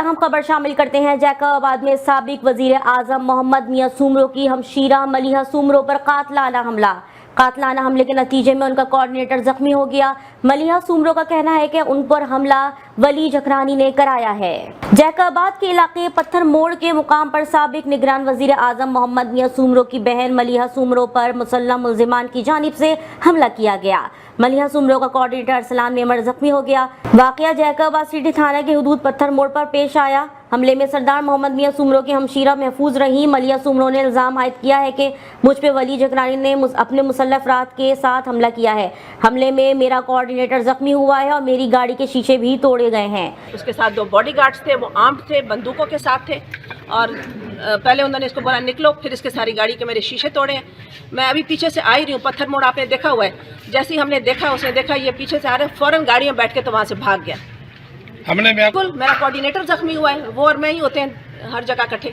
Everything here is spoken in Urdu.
اہم خبر شامل کرتے ہیں۔ جیکب آباد میں سابق وزیر اعظم محمد میاں سومرو کی ہمشیرہ ملیحہ سومرو پر قاتلانہ حملے کے نتیجے میں ان کا کوارڈینیٹر زخمی ہو گیا۔ ملیحہ سومرو کا کہنا ہے کہ ان پر حملہ ولی جھکرانی نے کرایا ہے۔ جیکب آباد کے علاقے پتھر موڑ کے مقام پر سابق نگران وزیر اعظم محمد میاں سومرو کی بہن ملیحہ سومرو پر مسلح ملزمان کی جانب سے حملہ کیا گیا۔ ملیحہ سومرو کا کوارڈینیٹر ارسلان میمر زخمی ہو گیا۔ واقعہ جیکب آباد سٹی تھانہ کے حدود پتھر موڑ پر پیش آیا۔ حملے میں سردار محمد میاں سومرو کی ہمشیرہ محفوظ رہیں۔ ملیحہ سومرو نے الزام عائد کیا ہے کہ مجھ پہ ولی جھکرانی نے اپنے مسلح افراد کے ساتھ حملہ کیا ہے۔ حملے میں میرا کوارڈینیٹر زخمی ہوا ہے اور میری گاڑی کے شیشے بھی توڑے گئے ہیں۔ اس کے ساتھ 2 باڈی گارڈز تھے، وہ آرمڈ تھے، بندوقوں کے ساتھ تھے، اور پہلے انہوں نے اس کو بولا نکلو، پھر اس کے ساری گاڑی کے میرے شیشے توڑے ہیں۔ میں ابھی پیچھے سے آ ہی رہی ہوں، پتھر موڑ آپ نے دیکھا ہوا ہے، جیسے ہی ہم نے دیکھا اس نے دیکھا یہ پیچھے سے آ رہے ہیں، فوراً گاڑیاں بیٹھ کے تو وہاں سے بھاگ گیا۔ ہم نے بالکل میرا کوارڈینیٹر زخمی ہوا ہے، وہ اور میں ہی ہوتے ہیں ہر جگہ اکٹھے۔